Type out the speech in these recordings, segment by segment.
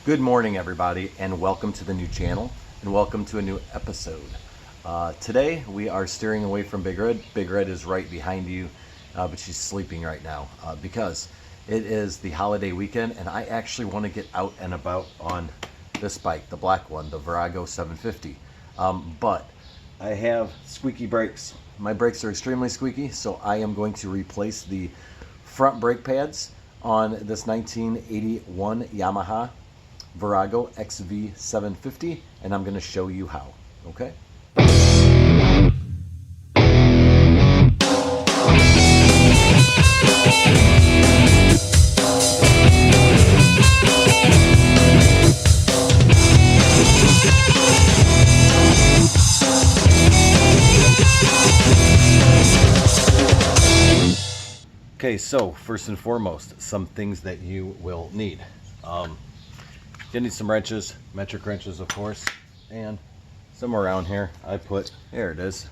Good morning, everybody, and welcome to the new channel, and welcome to a new episode. Today, we are steering away from Big Red. Big Red is right behind you, but she's sleeping right now because it is the holiday weekend, and I actually want to get out and about on this bike, the black one, the Virago 750. But I have squeaky brakes. My brakes are extremely squeaky, so I am going to replace the front brake pads on this 1981 Yamaha Virago XV750, and I'm going to show you how. Okay? Okay, so first and foremost, some things that you will need. You need some wrenches, metric wrenches, of course, and somewhere around here I put, there it is,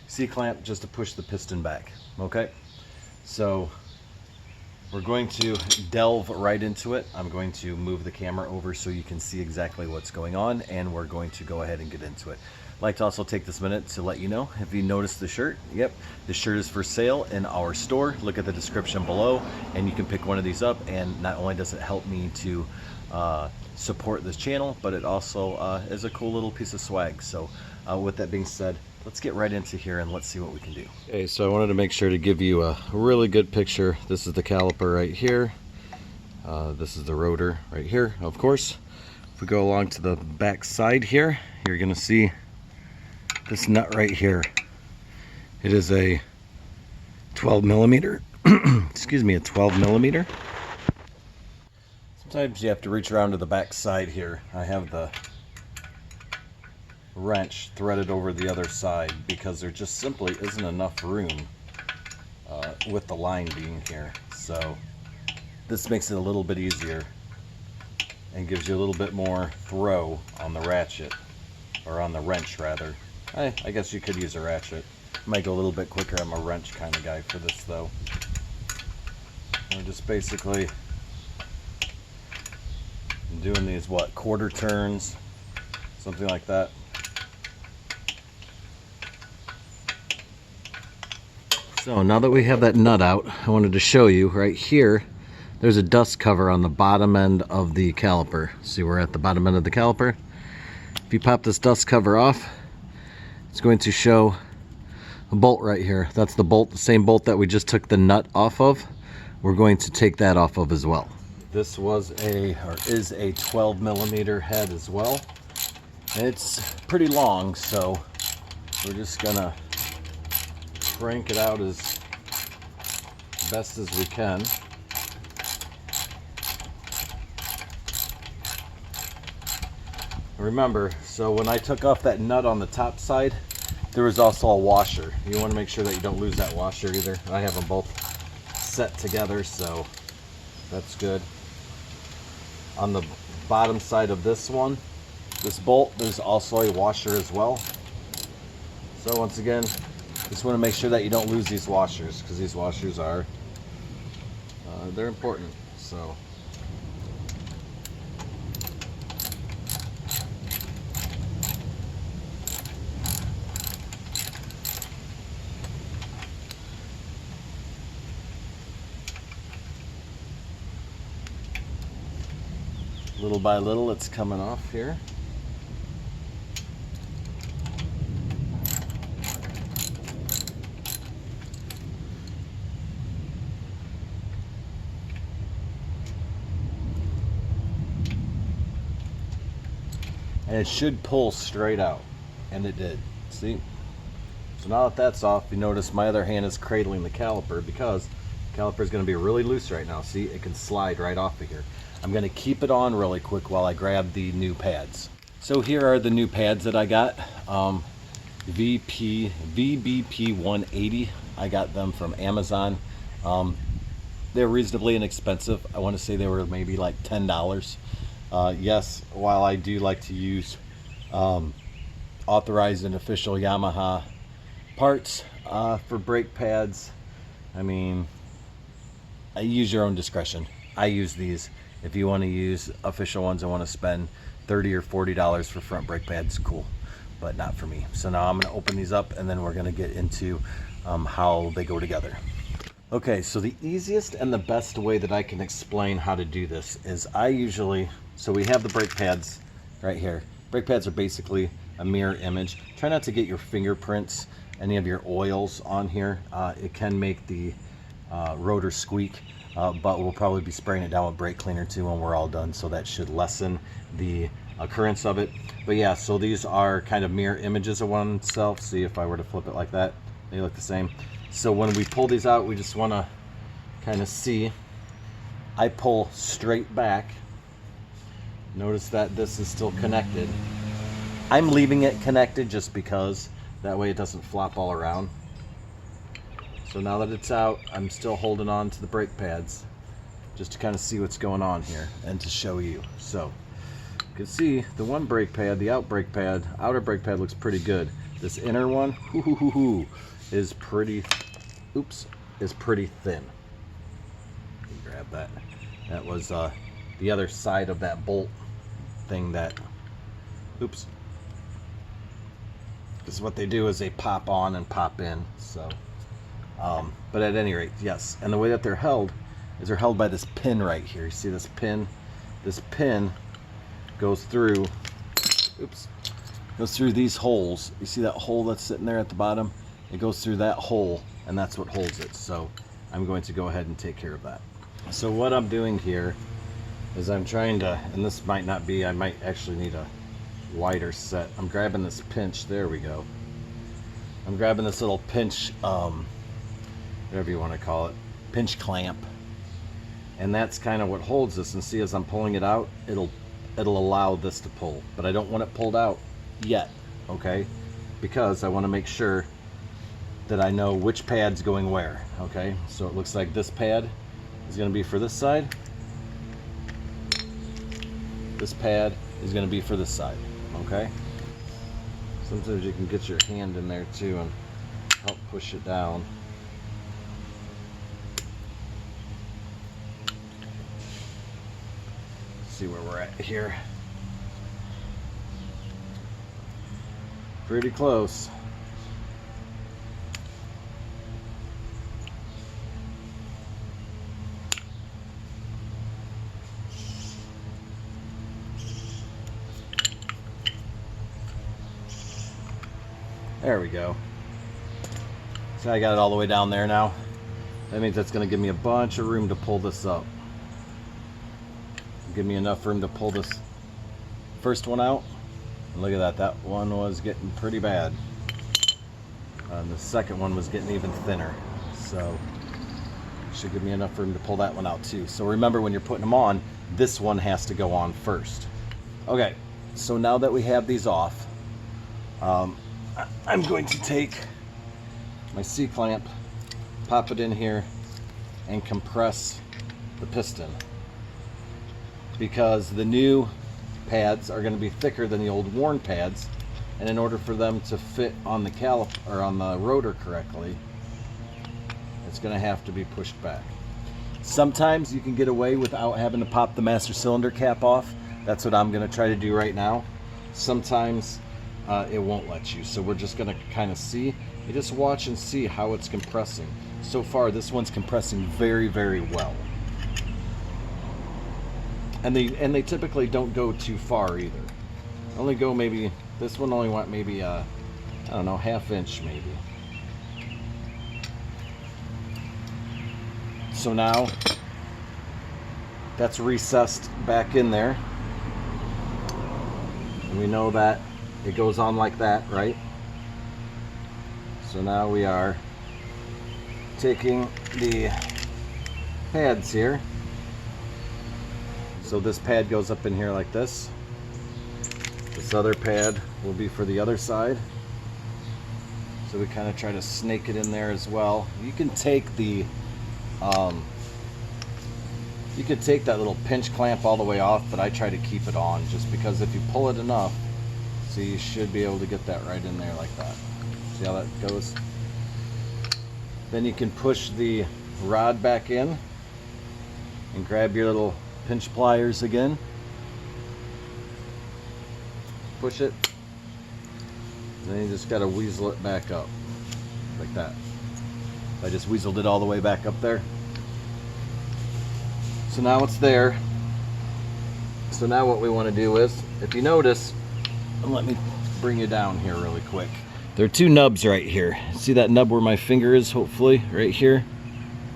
C-clamp just to push the piston back. Okay, so we're going to delve right into it. I'm going to move the camera over so you can see exactly what's going on, and we're going to go ahead and get into it. I'd like to also take this minute to let you know, if you noticed the shirt, yep, the shirt is for sale in our store. Look at the description below and you can pick one of these up, and not only does it help me to support this channel, but it also is a cool little piece of swag. So with that being said, let's get right into here and let's see what we can do. Okay, so I wanted to make sure to give you a really good picture. This is the caliper right here. This is the rotor right here, of course. If we go along to the back side here, you're gonna see this nut right here. It is a 12 millimeter, excuse me, a 12 millimeter. Sometimes you have to reach around to the back side here. I have the wrench threaded over the other side because there just simply isn't enough room with the line being here. So this makes it a little bit easier and gives you a little bit more throw on the ratchet, or on the wrench rather. I guess you could use a ratchet. Might go a little bit quicker. I'm a wrench kind of guy for this though. I'm just basically doing these, what, quarter turns, something like that. So now that we have that nut out, I wanted to show you right here, there's a dust cover on the bottom end of the caliper. See, we're at the bottom end of the caliper. If you pop this dust cover off, it's going to show a bolt right here. That's the bolt, the same bolt that we just took the nut off of. We're going to take that off of as well. This was is a 12 millimeter head as well. It's pretty long, so we're just gonna crank it out as best as we can. Remember, so when I took off that nut on the top side, there was also a washer. You want to make sure that you don't lose that washer either. I have them both set together, so that's good. On the bottom side of this one, this bolt, there's also a washer as well. So once again, just want to make sure that you don't lose these washers, because these washers are, they're important. So little by little, it's coming off here. And it should pull straight out, and it did. See? So now that that's off, you notice my other hand is cradling the caliper because the caliper is going to be really loose right now. See, it can slide right off of here. I'm going to keep it on really quick while I grab the new pads. So here are the new pads that I got. VBP 180. I got them from Amazon. They're reasonably inexpensive. I want to say they were maybe like $10. Yes, while I do like to use authorized and official Yamaha parts for brake pads, I mean, I use your own discretion. I use these If you want to use official ones and want to spend $30 or $40 for front brake pads, cool, but not for me. So now I'm going to open these up and then we're going to get into how they go together. Okay, so the easiest and the best way that I can explain how to do this is so we have the brake pads right here. Brake pads are basically a mirror image. Try not to get your fingerprints, any of your oils on here. It can make the rotor squeak, but we'll probably be spraying it down with brake cleaner too when we're all done, so that should lessen the occurrence of it. But yeah, so these are kind of mirror images of oneself. See, if I were to flip it like that, they look the same. So when we pull these out, we just want to kind of see. I pull straight back. Notice that this is still connected. I'm leaving it connected just because that way it doesn't flop all around. So now that it's out, I'm still holding on to the brake pads just to kind of see what's going on here and to show you. So you can see the one brake pad, the outer brake pad looks pretty good. This inner one, is pretty thin. Grab that. That was the other side of that bolt thing that, this is what they do, is they pop on and pop in. So but at any rate, yes, and the way that they're held is they're held by this pin right here. You see this pin? This pin goes through these holes. You see that hole that's sitting there at the bottom? It goes through that hole, and that's what holds it. So I'm going to go ahead and take care of that. So what I'm doing here is I'm trying to, and this might not be, I might actually need a wider set. I'm grabbing this pinch, there we go. I'm grabbing this little pinch, whatever you want to call it, pinch clamp. And that's kind of what holds this. And see, as I'm pulling it out, it'll allow this to pull. But I don't want it pulled out yet, okay? Because I want to make sure that I know which pad's going where, okay? So it looks like this pad is going to be for this side. This pad is going to be for this side, okay? Sometimes you can get your hand in there too and help push it down. See where we're at here. Pretty close. There we go. So I got it all the way down there now. That means that's going to give me a bunch of room to pull this up. Give me enough room to pull this first one out. And look at that, that one was getting pretty bad. And the second one was getting even thinner. So should give me enough room to pull that one out too. So remember, when you're putting them on, this one has to go on first. Okay, so now that we have these off, I'm going to take my C-clamp, pop it in here, and compress the piston. Because the new pads are going to be thicker than the old worn pads, and in order for them to fit on the caliper or on the rotor correctly, it's going to have to be pushed back. Sometimes you can get away without having to pop the master cylinder cap off. That's what I'm going to try to do right now. Sometimes it won't let you, so we're just going to kind of see. You just watch and see how it's compressing. So far, this one's compressing very, very well. And they typically don't go too far either. Only go maybe, this one only went maybe I don't know, ½ inch maybe. So now that's recessed back in there. And we know that it goes on like that, right? So now we are taking the pads here. So this pad goes up in here like this. This other pad will be for the other side. So we kind of try to snake it in there as well. You can take the you could take that little pinch clamp all the way off, but I try to keep it on just because if you pull it enough, so you should be able to get that right in there like that. See how that goes? Then you can push the rod back in and grab your little pinch pliers again. Push it. And then you just gotta weasel it back up. Like that. I just weaseled it all the way back up there. So now it's there. So now what we want to do is, if you notice, and let me bring you down here really quick. There are two nubs right here. See that nub where my finger is, hopefully, right here?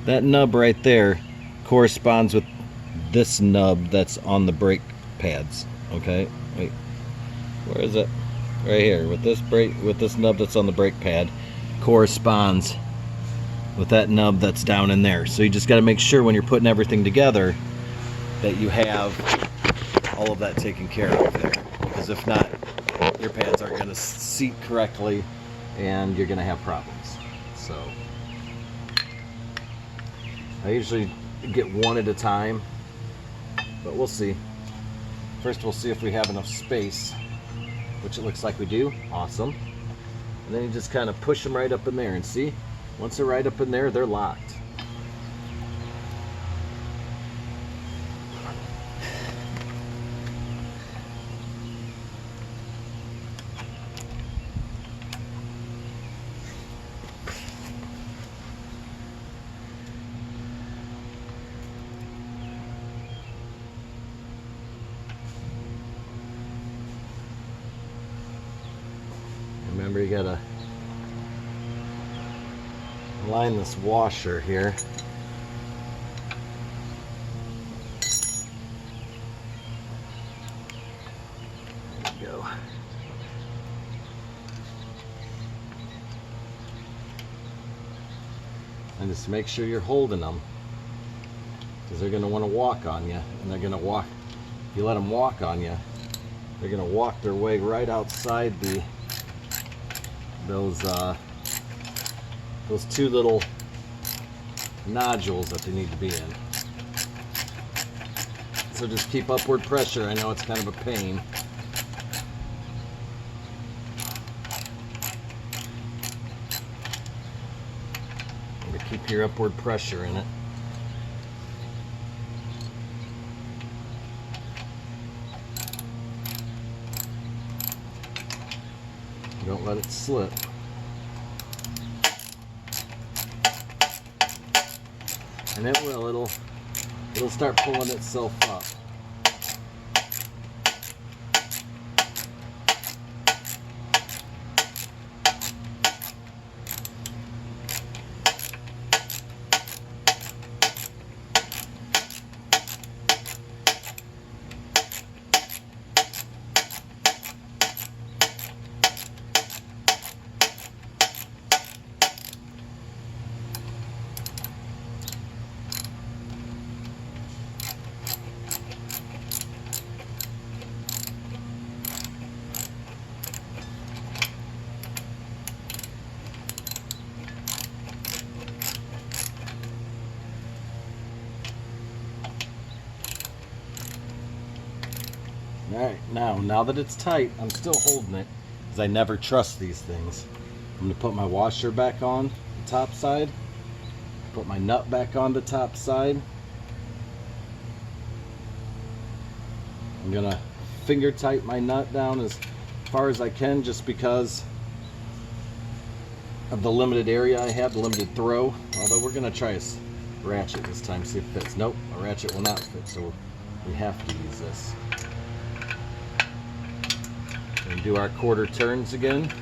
That nub right there corresponds with this nub that's on the brake pads. Okay, wait, where is it? Right here, with this nub that's on the brake pad corresponds with that nub that's down in there. So you just got to make sure when you're putting everything together that you have all of that taken care of there, because if not, your pads aren't going to seat correctly and you're going to have problems. So I usually get one at a time, but we'll see. First we'll see if we have enough space, which it looks like we do. Awesome. And then you just kind of push them right up in there, and see, once they're right up in there, they're locked. Remember, you gotta line this washer here. There you go. And just make sure you're holding them, because they're going to want to walk on you, and they're going to walk. If you let them walk on you, they're going to walk their way right outside those two little nodules that they need to be in. So just keep upward pressure. I know it's kind of a pain. But keep your upward pressure in it. Don't let it slip. And it will, it'll start pulling itself up. Alright, now that it's tight, I'm still holding it, because I never trust these things. I'm going to put my washer back on the top side, put my nut back on the top side. I'm going to finger tight my nut down as far as I can, just because of the limited area I have, the limited throw. Although we're going to try a ratchet this time, see if it fits. Nope, a ratchet will not fit, so we have to use this. And do our quarter turns again.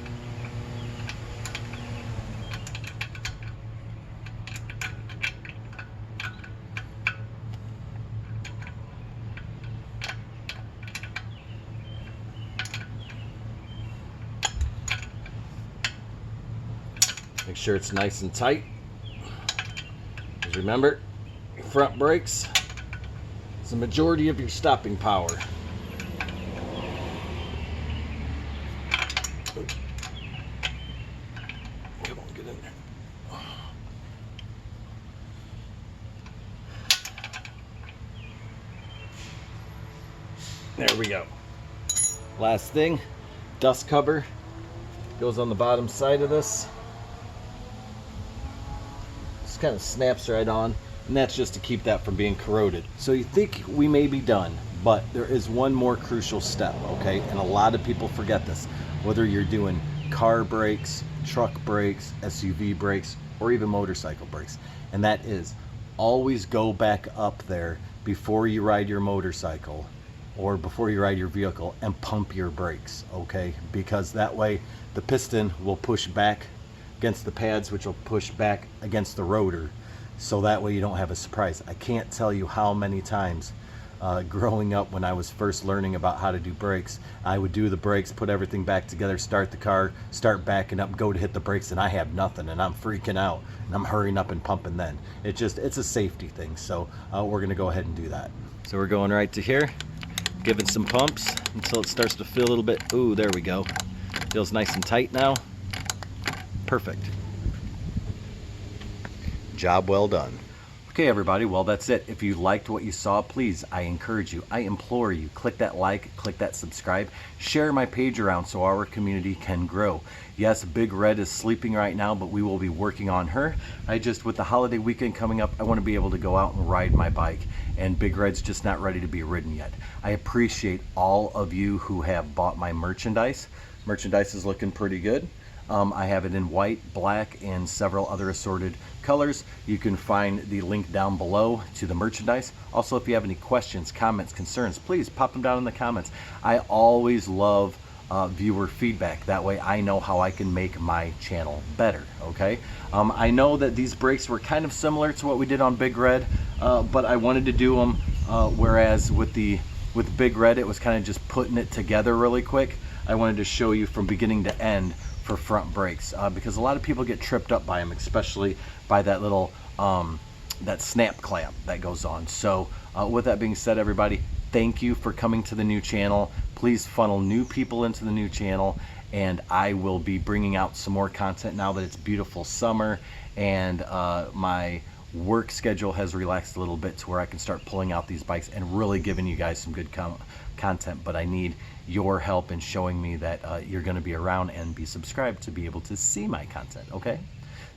Make sure it's nice and tight. Because remember, front brakes is the majority of your stopping power. Come on, get in there. There we go. Last thing, dust cover goes on the bottom side of this. Just kind of snaps right on. and that's just to keep that from being corroded. So you think we may be done, but there is one more crucial step, okay? And a lot of people forget this, whether you're doing car brakes, truck brakes, SUV brakes, or even motorcycle brakes, and that is always go back up there before you ride your motorcycle or before you ride your vehicle and pump your brakes, okay? Because that way the piston will push back against the pads, which will push back against the rotor, so that way you don't have a surprise. I can't tell you how many times growing up when I was first learning about how to do brakes, I would do the brakes, put everything back together, start the car, start backing up, go to hit the brakes, and I have nothing, and I'm freaking out, and I'm hurrying up and pumping then. It's a safety thing, so we're gonna go ahead and do that. So we're going right to here, giving some pumps until it starts to feel a little bit. Ooh, there we go. Feels nice and tight now. Perfect. Job well done. Okay, everybody, well, that's it. If you liked what you saw, please, I encourage you, I implore you, click that like, click that subscribe, share my page around so our community can grow. Yes, Big Red is sleeping right now, but we will be working on her. With the holiday weekend coming up, I want to be able to go out and ride my bike, and Big Red's just not ready to be ridden yet. I appreciate all of you who have bought my merchandise. Merchandise is looking pretty good. I have it in white, black, and several other assorted colors. You can find the link down below to the merchandise. Also, if you have any questions, comments, concerns, please pop them down in the comments. I always love viewer feedback. That way I know how I can make my channel better, okay? I know that these brakes were kind of similar to what we did on Big Red, but I wanted to do them, whereas with Big Red, it was kind of just putting it together really quick. I wanted to show you from beginning to end for front brakes, because a lot of people get tripped up by them, especially by that little that snap clamp that goes on. So with that being said, everybody, thank you for coming to the new channel. Please funnel new people into the new channel, and I will be bringing out some more content now that it's beautiful summer, and my work schedule has relaxed a little bit to where I can start pulling out these bikes and really giving you guys some good content. But I need your help in showing me that you're going to be around and be subscribed to be able to see my content, okay?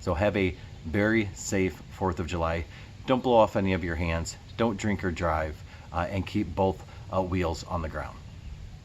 So have a very safe 4th of July. Don't blow off any of your hands. Don't drink or drive, and keep both wheels on the ground.